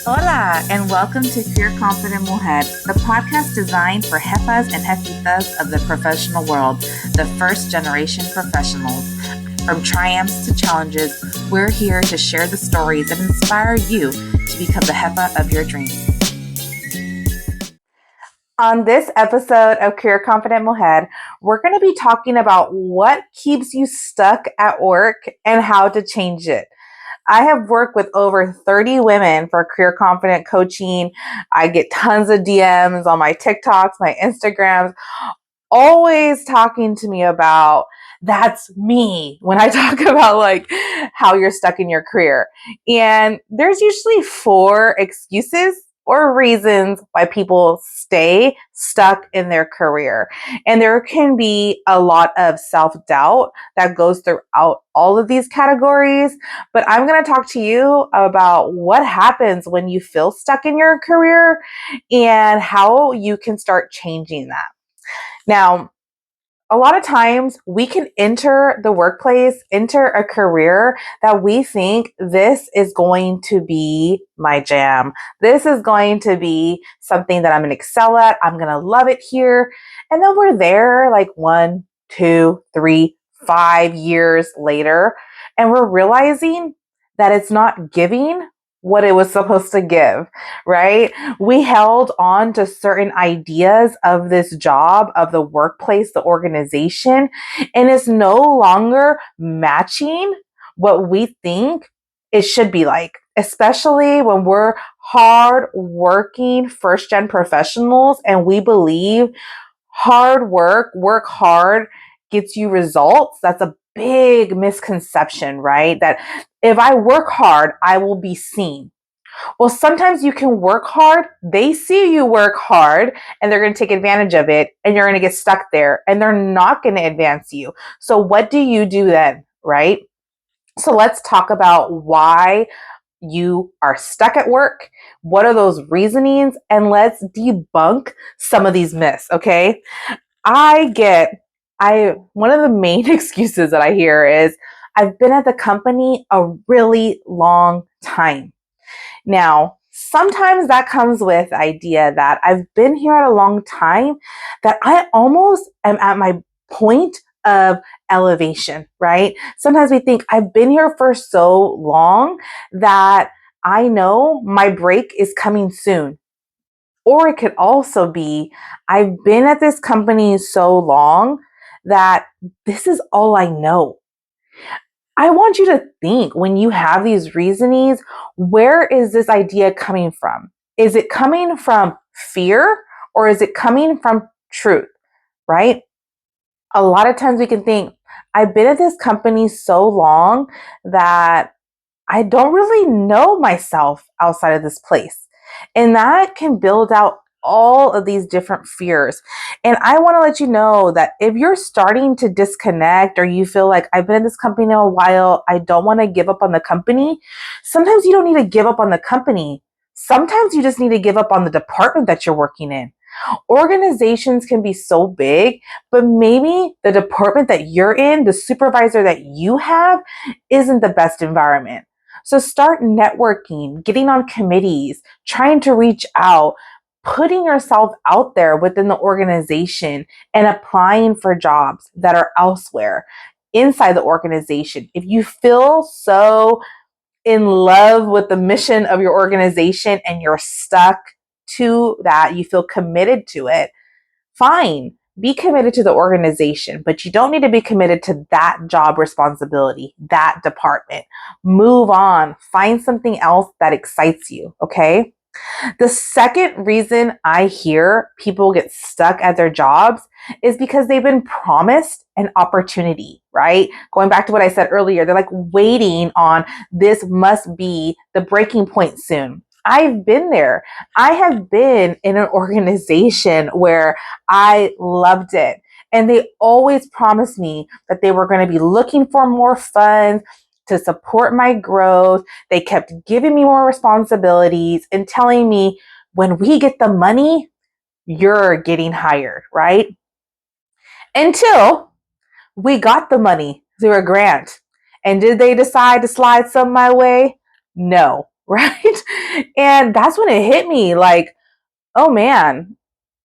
Hola, and welcome to Career Confident Mujer, the podcast designed for jefas and jefitas of the professional world, the first generation professionals. From triumphs to challenges, we're here to share the stories that inspire you to become the jefa of your dreams. On this episode of Career Confident Mujer, we're going to be talking about what keeps you stuck at work and how to change it. I have worked with over 30 women for career confident coaching. I get tons of DMs on my TikToks, my Instagrams, always talking to me about that's me when I talk about like how you're stuck in your career. And there's usually 4 excuses or reasons why people stay stuck in their career. And there can be a lot of self-doubt that goes throughout all of these categories. But I'm going to talk to you about what happens when you feel stuck in your career and how you can start changing that. Now, a lot of times we can enter the workplace, enter a career that we think this is going to be my jam. This is going to be something that I'm going to excel at. I'm going to love it here. And then we're there like 1, 2, 3, 5 years later, and we're realizing that it's not giving what it was supposed to give, right? We held on to certain ideas of this job, of the workplace, the organization, and it's no longer matching what we think it should be like, especially when we're hard working first gen professionals and we believe hard work hard gets you results. That's a big misconception, right? That if I work hard, I will be seen. Well, sometimes you can work hard, they see you work hard, and they're going to take advantage of it, and you're going to get stuck there, and they're not going to advance you. So, what do you do then, right? So, let's talk about why you are stuck at work. What are those reasonings? And let's debunk some of these myths, okay? One of the main excuses that I hear is I've been at the company a really long time. Now, sometimes that comes with the idea that I've been here at a long time, that I almost am at my point of elevation, right? Sometimes we think I've been here for so long that I know my break is coming soon. Or it could also be, I've been at this company so long that this is all I know. I want you to think when you have these reasonings, where is this idea coming from? Is it coming from fear or is it coming from truth, right? A lot of times we can think, I've been at this company so long that I don't really know myself outside of this place. And that can build out all of these different fears. And I want to let you know that if you're starting to disconnect or you feel like I've been in this company a while, I don't want to give up on the company. Sometimes you don't need to give up on the company. Sometimes you just need to give up on the department that you're working in. Organizations can be so big, but maybe the department that you're in, the supervisor that you have, isn't the best environment. So start networking, getting on committees, trying to reach out, putting yourself out there within the organization and applying for jobs that are elsewhere inside the organization. If you feel so in love with the mission of your organization and you're stuck to that, you feel committed to it, fine. Be committed to the organization, but you don't need to be committed to that job responsibility, that department. Move on. Find something else that excites you, okay? The second reason I hear people get stuck at their jobs is because they've been promised an opportunity, right? Going back to what I said earlier, they're like waiting on this must be the breaking point soon. I've been there. I have been in an organization where I loved it. And they always promised me that they were going to be looking for more funds to support my growth. They kept giving me more responsibilities and telling me, when we get the money, you're getting hired, right? Until we got the money through a grant. And did they decide to slide some my way? No. right? And that's when it hit me like, oh man,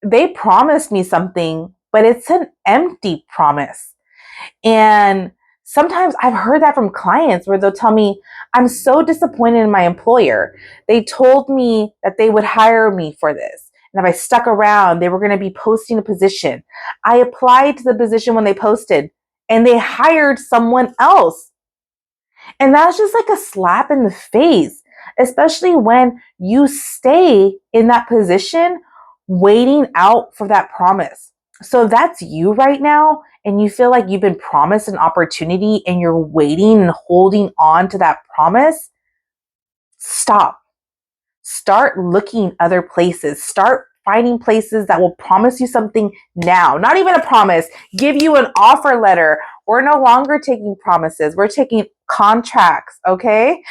they promised me something, but it's an empty promise. And sometimes I've heard that from clients where they'll tell me, I'm so disappointed in my employer. They told me that they would hire me for this. And if I stuck around, they were going to be posting a position. I applied to the position when they posted and they hired someone else. And that's just like a slap in the face, especially when you stay in that position waiting out for that promise. So if that's you right now and you feel like you've been promised an opportunity and you're waiting and holding on to that promise, stop. Start looking other places. Start finding places that will promise you something now. Not even a promise, give you an offer letter. We're no longer taking promises, we're taking contracts, okay?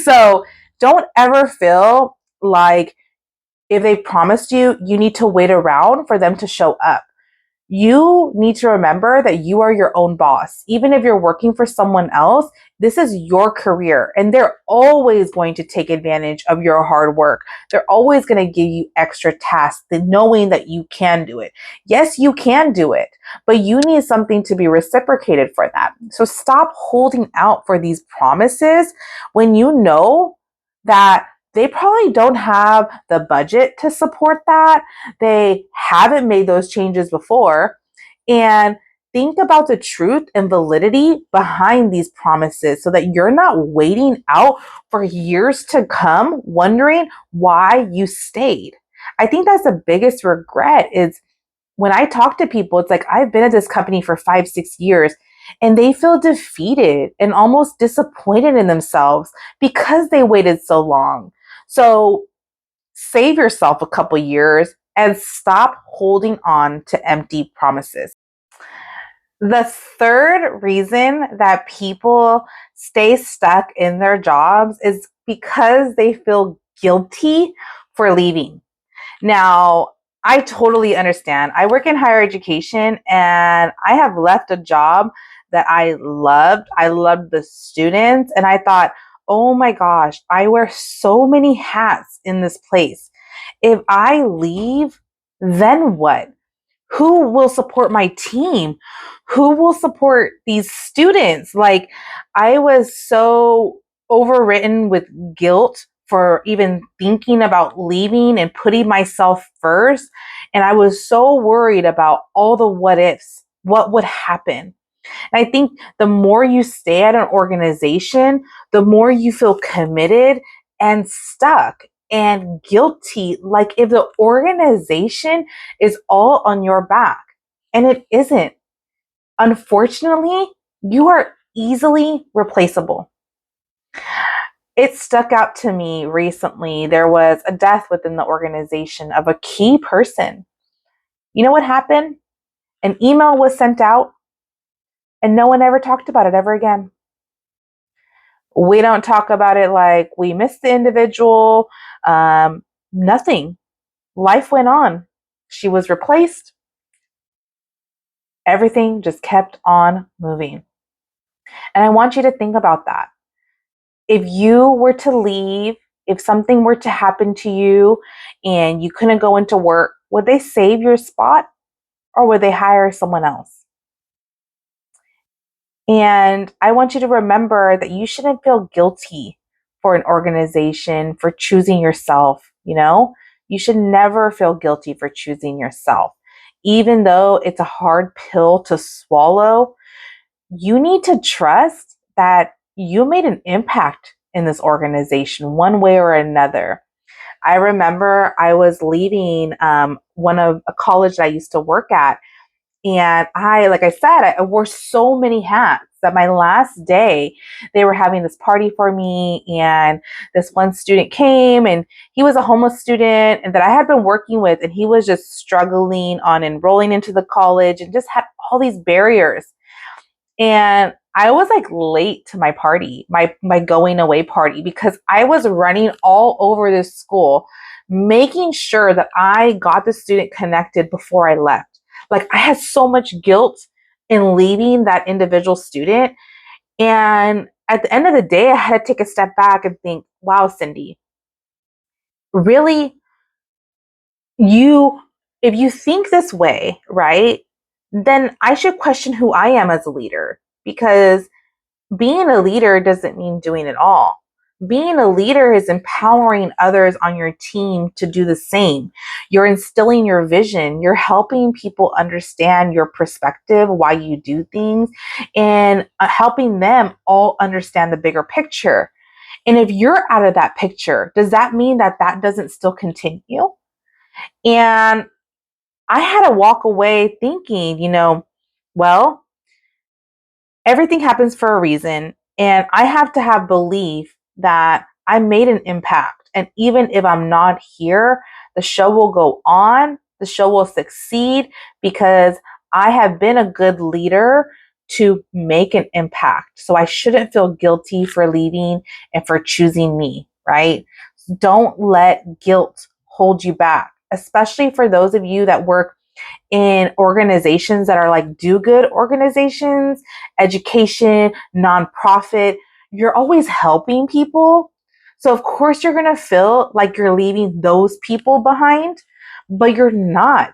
So don't ever feel like if they promised you, you need to wait around for them to show up. You need to remember that you are your own boss. Even if you're working for someone else, this is your career and they're always going to take advantage of your hard work. They're always going to give you extra tasks, knowing that you can do it. Yes, you can do it, but you need something to be reciprocated for that. So stop holding out for these promises when you know that they probably don't have the budget to support that. They haven't made those changes before. And think about the truth and validity behind these promises so that you're not waiting out for years to come wondering why you stayed. I think that's the biggest regret is when I talk to people, it's like I've been at this company for 5, 6 years and they feel defeated and almost disappointed in themselves because they waited so long. So save yourself a couple years and stop holding on to empty promises. The third reason that people stay stuck in their jobs is because they feel guilty for leaving. Now, I totally understand. I work in higher education and I have left a job that I loved. I loved the students and I thought, oh my gosh, I wear so many hats in this place. If I leave, then what? Who will support my team? Who will support these students? Like, I was so overwritten with guilt for even thinking about leaving and putting myself first. And I was so worried about all the what ifs, what would happen. And I think the more you stay at an organization, the more you feel committed and stuck and guilty. Like if the organization is all on your back, and it isn't. Unfortunately, you are easily replaceable. It stuck out to me recently. There was a death within the organization of a key person. You know what happened? An email was sent out and no one ever talked about it ever again. We don't talk about it like we missed the individual. Nothing. Life went on. She was replaced. Everything just kept on moving. And I want you to think about that. If you were to leave, if something were to happen to you and you couldn't go into work, would they save your spot or would they hire someone else? And I want you to remember that you shouldn't feel guilty for an organization for choosing yourself, you know? You should never feel guilty for choosing yourself. Even though it's a hard pill to swallow, you need to trust that you made an impact in this organization one way or another. I remember I was leaving one of a college that I used to work at, and like I said, I wore so many hats that my last day, they were having this party for me. And this one student came and he was a homeless student and that I had been working with. And he was just struggling on enrolling into the college and just had all these barriers. And I was like late to my party, my going away party, because I was running all over this school, making sure that I got the student connected before I left. Like I had so much guilt in leaving that individual student. And at the end of the day, I had to take a step back and think, wow, Cindy, really, you, if you think this way, right, then I should question who I am as a leader, because being a leader doesn't mean doing it all. Being a leader is empowering others on your team to do the same. You're instilling your vision. You're helping people understand your perspective, why you do things, and helping them all understand the bigger picture. And if you're out of that picture, does that mean that that doesn't still continue? And I had to walk away thinking, well, everything happens for a reason. And I have to have belief that I made an impact. And even if I'm not here, the show will go on, the show will succeed, because I have been a good leader to make an impact. So I shouldn't feel guilty for leaving and for choosing me, right? Don't let guilt hold you back, especially for those of you that work in organizations that are like do good organizations, education, nonprofit. You're always helping people. So, of course, you're going to feel like you're leaving those people behind, but you're not.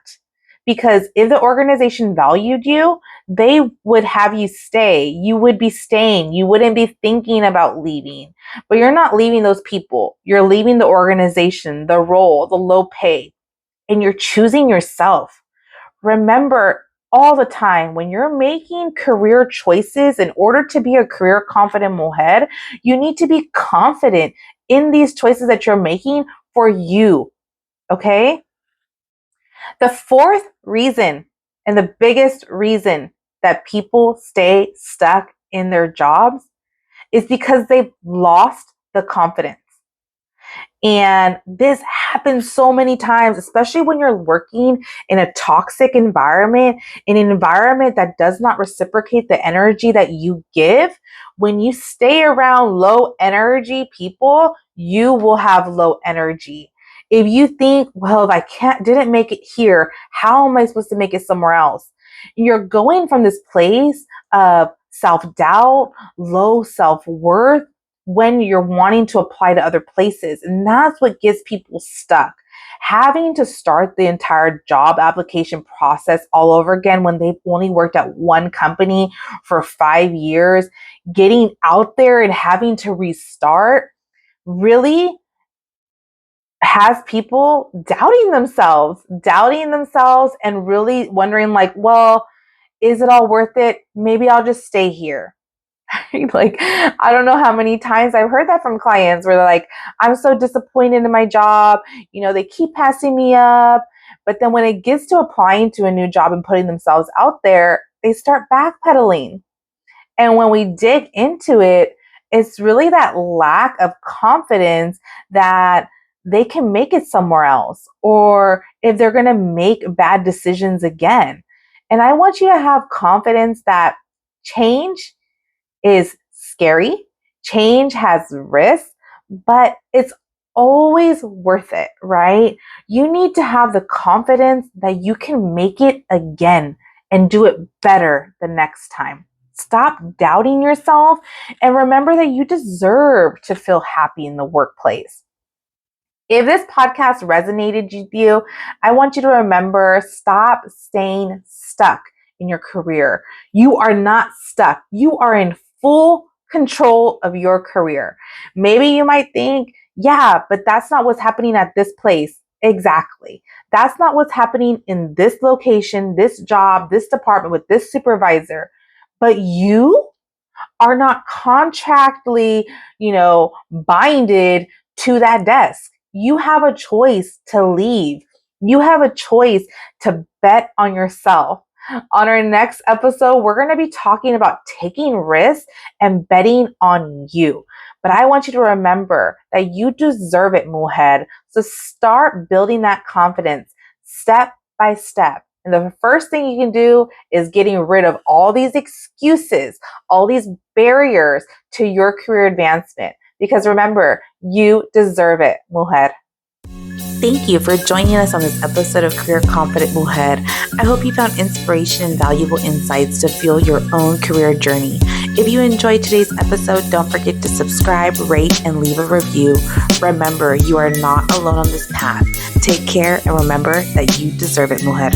Because if the organization valued you, they would have you stay. You would be staying. You wouldn't be thinking about leaving. But you're not leaving those people. You're leaving the organization, the role, the low pay, and you're choosing yourself. Remember all the time, when you're making career choices, in order to be a career confident Mohed, you need to be confident in these choices that you're making for you. Okay? The fourth reason, and the biggest reason that people stay stuck in their jobs, is because they've lost the confidence. And this happens so many times, especially when you're working in a toxic environment, in an environment that does not reciprocate the energy that you give. When you stay around low energy people, you will have low energy. If you think, well, if didn't make it here, how am I supposed to make it somewhere else? You're going from this place of self-doubt, low self-worth, when you're wanting to apply to other places. And that's what gets people stuck. Having to start the entire job application process all over again when they've only worked at one company for 5 years, getting out there and having to restart really has people doubting themselves and really wondering, like, well, is it all worth it? Maybe I'll just stay here. Like, I don't know how many times I've heard that from clients where they're like, I'm so disappointed in my job. They keep passing me up. But then when it gets to applying to a new job and putting themselves out there, they start backpedaling. And when we dig into it, it's really that lack of confidence that they can make it somewhere else, or if they're going to make bad decisions again. And I want you to have confidence that change is scary. Change has risk, but it's always worth it, right? You need to have the confidence that you can make it again and do it better the next time. Stop doubting yourself and remember that you deserve to feel happy in the workplace. If this podcast resonated with you, I want you to remember, stop staying stuck in your career. You are not stuck. You are in full control of your career. Maybe you might think, yeah, but that's not what's happening at this place. Exactly. That's not what's happening in this location, this job, this department with this supervisor. But you are not contractually, binded to that desk. You have a choice to leave. You have a choice to bet on yourself. On our next episode, we're going to be talking about taking risks and betting on you. But I want you to remember that you deserve it, Mohed. So start building that confidence step by step. And the first thing you can do is getting rid of all these excuses, all these barriers to your career advancement. Because remember, you deserve it, Mohed. Thank you for joining us on this episode of Career Confident Mujer. I hope you found inspiration and valuable insights to fuel your own career journey. If you enjoyed today's episode, don't forget to subscribe, rate, and leave a review. Remember, you are not alone on this path. Take care and remember that you deserve it, mujer.